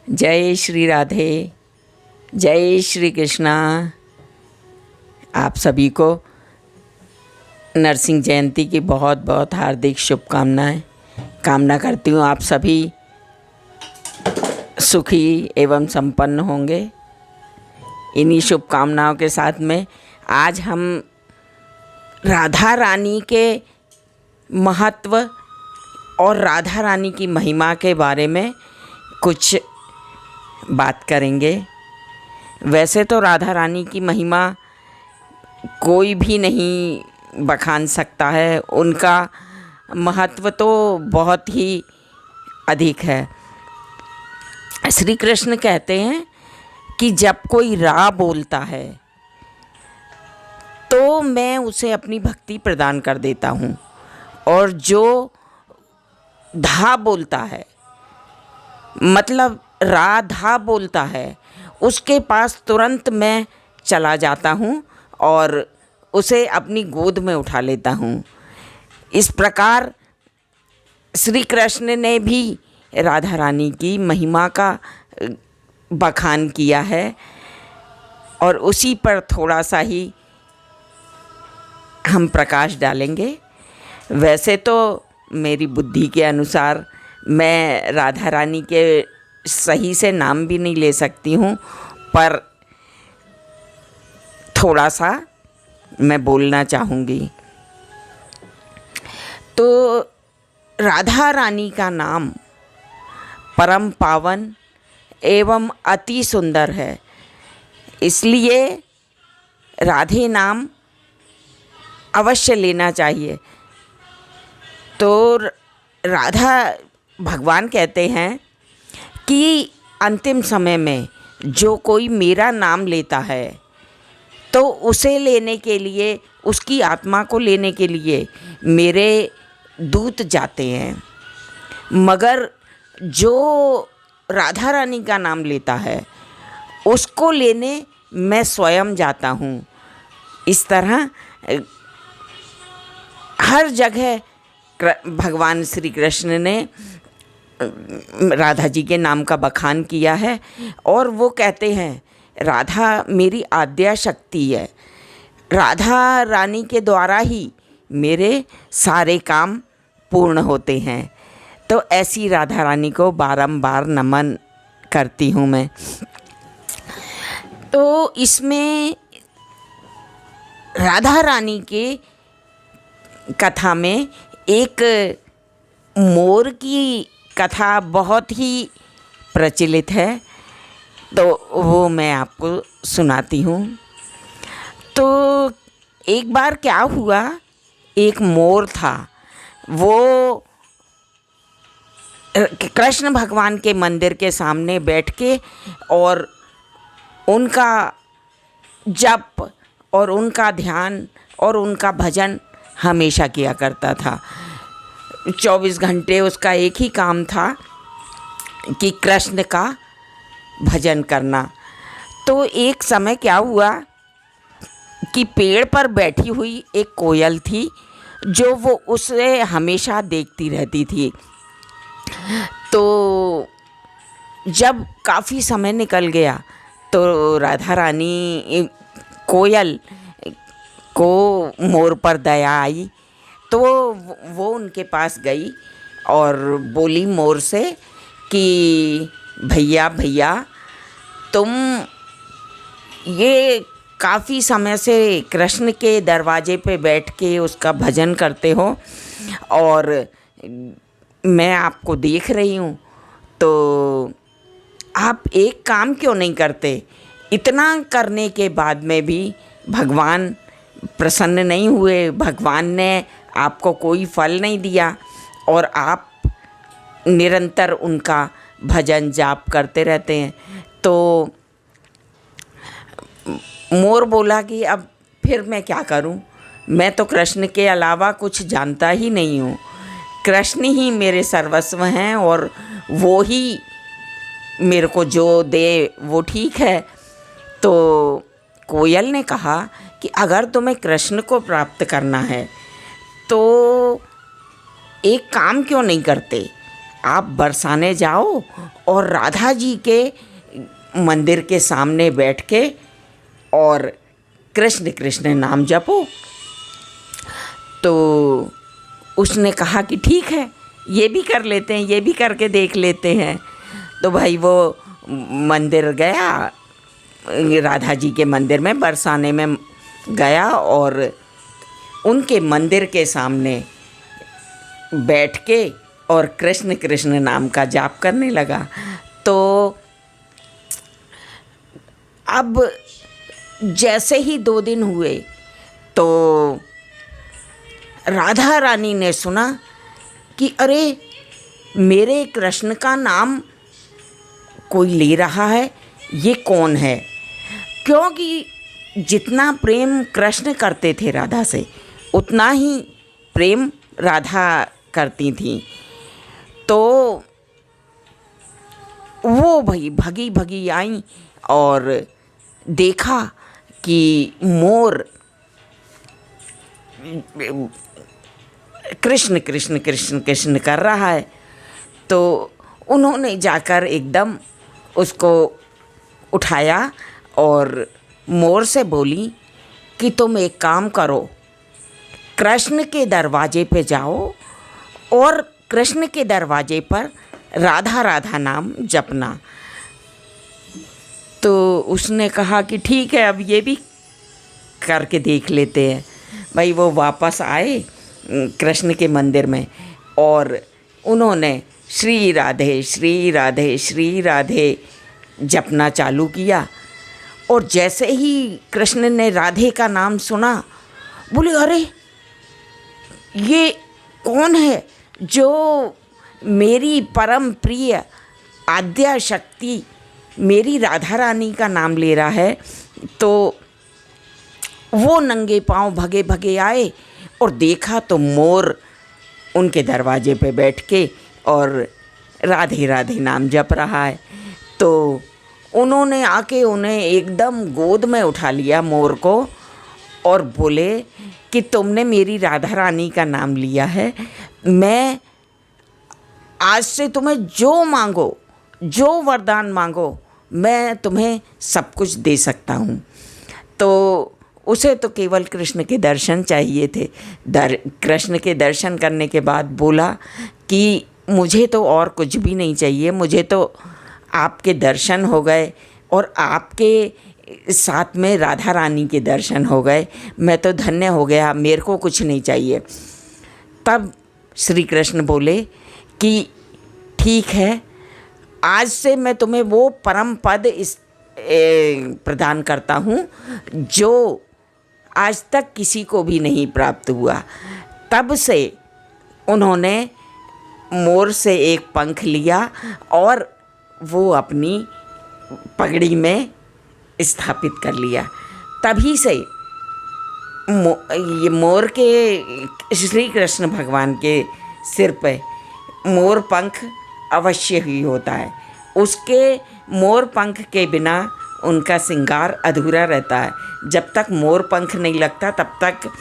जय श्री राधे, जय श्री कृष्णा। आप सभी को नरसिंह जयंती की बहुत बहुत हार्दिक शुभकामनाएं। कामना करती हूँ आप सभी सुखी एवं संपन्न होंगे। इन्हीं शुभकामनाओं के साथ में आज हम राधा रानी के महत्व और राधा रानी की महिमा के बारे में कुछ बात करेंगे। वैसे तो राधा रानी की महिमा कोई भी नहीं बखान सकता है, उनका महत्व तो बहुत ही अधिक है। श्री कृष्ण कहते हैं कि जब कोई रा बोलता है तो मैं उसे अपनी भक्ति प्रदान कर देता हूँ, और जो धा बोलता है, मतलब राधा बोलता है, उसके पास तुरंत मैं चला जाता हूँ और उसे अपनी गोद में उठा लेता हूँ। इस प्रकार श्री कृष्ण ने भी राधा रानी की महिमा का बखान किया है, और उसी पर थोड़ा सा ही हम प्रकाश डालेंगे। वैसे तो मेरी बुद्धि के अनुसार मैं राधा रानी के सही से नाम भी नहीं ले सकती हूँ, पर थोड़ा सा मैं बोलना चाहूँगी। तो राधा रानी का नाम परम पावन एवं अति सुंदर है, इसलिए राधे नाम अवश्य लेना चाहिए। तो राधा भगवान कहते हैं कि अंतिम समय में जो कोई मेरा नाम लेता है तो उसे लेने के लिए, उसकी आत्मा को लेने के लिए मेरे दूत जाते हैं, मगर जो राधा रानी का नाम लेता है उसको लेने मैं स्वयं जाता हूँ। इस तरह हर जगह भगवान श्री कृष्ण ने राधा जी के नाम का बखान किया है, और वो कहते हैं राधा मेरी आद्या शक्ति है, राधा रानी के द्वारा ही मेरे सारे काम पूर्ण होते हैं। तो ऐसी राधा रानी को बारंबार नमन करती हूँ मैं। तो इसमें राधा रानी के कथा में एक मोर की कथा बहुत ही प्रचलित है, तो वो मैं आपको सुनाती हूँ। तो एक बार क्या हुआ, एक मोर था, वो कृष्ण भगवान के मंदिर के सामने बैठ के और उनका जप और उनका ध्यान और उनका भजन हमेशा किया करता था। 24 घंटे उसका एक ही काम था कि कृष्ण का भजन करना। तो एक समय क्या हुआ कि पेड़ पर बैठी हुई एक कोयल थी, जो वो उसे हमेशा देखती रहती थी। तो जब काफ़ी समय निकल गया तो राधा रानी कोयल को मोर पर दया आई, तो वो उनके पास गई और बोली मोर से कि भैया भैया, तुम ये काफ़ी समय से कृष्ण के दरवाजे पे बैठ के उसका भजन करते हो, और मैं आपको देख रही हूँ, तो आप एक काम क्यों नहीं करते? इतना करने के बाद में भी भगवान प्रसन्न नहीं हुए, भगवान ने आपको कोई फल नहीं दिया, और आप निरंतर उनका भजन जाप करते रहते हैं। तो मोर बोला कि अब फिर मैं क्या करूं, मैं तो कृष्ण के अलावा कुछ जानता ही नहीं हूं, कृष्ण ही मेरे सर्वस्व हैं, और वो ही मेरे को जो दे वो ठीक है। तो कोयल ने कहा कि अगर तुम्हें कृष्ण को प्राप्त करना है तो एक काम क्यों नहीं करते, आप बरसाने जाओ और राधा जी के मंदिर के सामने बैठ के और कृष्ण कृष्ण नाम जपो। तो उसने कहा कि ठीक है, ये भी कर लेते हैं, ये भी करके देख लेते हैं। तो भाई वो मंदिर गया, राधा जी के मंदिर में बरसाने में गया और उनके मंदिर के सामने बैठ के और कृष्ण कृष्ण नाम का जाप करने लगा। तो अब जैसे ही 2 दिन हुए तो राधा रानी ने सुना कि अरे मेरे कृष्ण का नाम कोई ले रहा है, ये कौन है? क्योंकि जितना प्रेम कृष्ण करते थे राधा से, उतना ही प्रेम राधा करती थी। तो वो भाई भगी भगी आई और देखा कि मोर कृष्ण कृष्ण कृष्ण कृष्ण कर रहा है। तो उन्होंने जाकर एकदम उसको उठाया और मोर से बोली कि तुम एक काम करो, कृष्ण के दरवाजे पे जाओ और कृष्ण के दरवाजे पर राधा राधा नाम जपना। तो उसने कहा कि ठीक है, अब ये भी करके देख लेते हैं। भाई वो वापस आए कृष्ण के मंदिर में और उन्होंने श्री राधे श्री राधे श्री राधे जपना चालू किया। और जैसे ही कृष्ण ने राधे का नाम सुना, बोले अरे ये कौन है जो मेरी परम प्रिय आद्या शक्ति मेरी राधा रानी का नाम ले रहा है। तो वो नंगे पांव भगे भगे आए और देखा तो मोर उनके दरवाजे पे बैठ के और राधे राधे नाम जप रहा है। तो उन्होंने आके उन्हें एकदम गोद में उठा लिया मोर को और बोले कि तुमने मेरी राधा रानी का नाम लिया है, मैं आज से तुम्हें जो मांगो, जो वरदान मांगो, मैं तुम्हें सब कुछ दे सकता हूँ। तो उसे तो केवल कृष्ण के दर्शन चाहिए थे। कृष्ण के दर्शन करने के बाद बोला कि मुझे तो और कुछ भी नहीं चाहिए, मुझे तो आपके दर्शन हो गए और आपके साथ में राधा रानी के दर्शन हो गए, मैं तो धन्य हो गया, मेरे को कुछ नहीं चाहिए। तब श्री कृष्ण बोले कि ठीक है, आज से मैं तुम्हें वो परम पद प्रदान करता हूँ जो आज तक किसी को भी नहीं प्राप्त हुआ। तब से उन्होंने मोर से एक पंख लिया और वो अपनी पगड़ी में स्थापित कर लिया। तभी से ये मोर के श्री कृष्ण भगवान के सिर पे मोर पंख अवश्य ही होता है। उसके मोर पंख के बिना उनका श्रृंगार अधूरा रहता है। जब तक मोर पंख नहीं लगता तब तक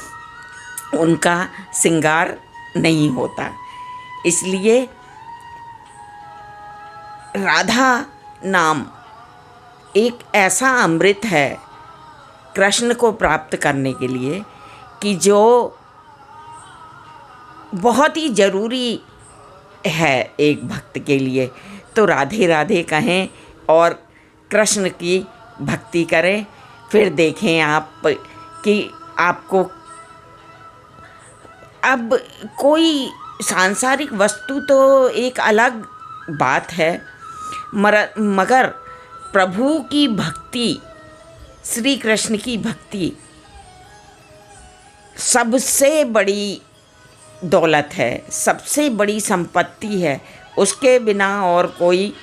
उनका श्रृंगार नहीं होता। इसलिए राधा नाम एक ऐसा अमृत है कृष्ण को प्राप्त करने के लिए कि जो बहुत ही ज़रूरी है एक भक्त के लिए। तो राधे राधे कहें और कृष्ण की भक्ति करें, फिर देखें आप कि आपको अब कोई सांसारिक वस्तु तो एक अलग बात है, मगर प्रभु की भक्ति, श्री कृष्ण की भक्ति सबसे बड़ी दौलत है, सबसे बड़ी संपत्ति है। उसके बिना और कोई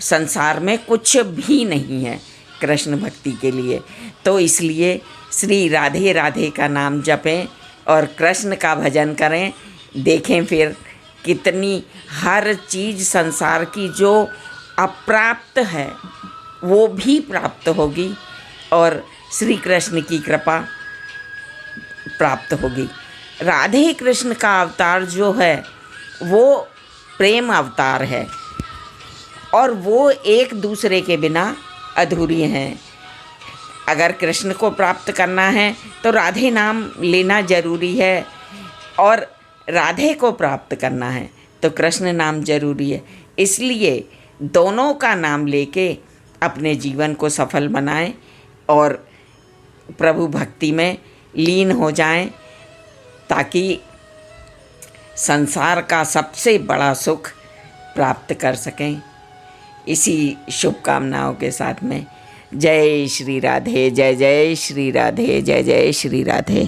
संसार में कुछ भी नहीं है कृष्ण भक्ति के लिए। तो इसलिए श्री राधे राधे का नाम जपें और कृष्ण का भजन करें। देखें फिर कितनी हर चीज़ संसार की जो अप्राप्त है वो भी प्राप्त होगी और श्री कृष्ण की कृपा प्राप्त होगी। राधे कृष्ण का अवतार जो है वो प्रेम अवतार है और वो एक दूसरे के बिना अधूरी हैं। अगर कृष्ण को प्राप्त करना है तो राधे नाम लेना जरूरी है, और राधे को प्राप्त करना है तो कृष्ण नाम जरूरी है। इसलिए दोनों का नाम लेके अपने जीवन को सफल बनाएं और प्रभु भक्ति में लीन हो जाएं, ताकि संसार का सबसे बड़ा सुख प्राप्त कर सकें। इसी शुभकामनाओं के साथ में जय श्री राधे, जय जय श्री राधे, जय जय श्री राधे।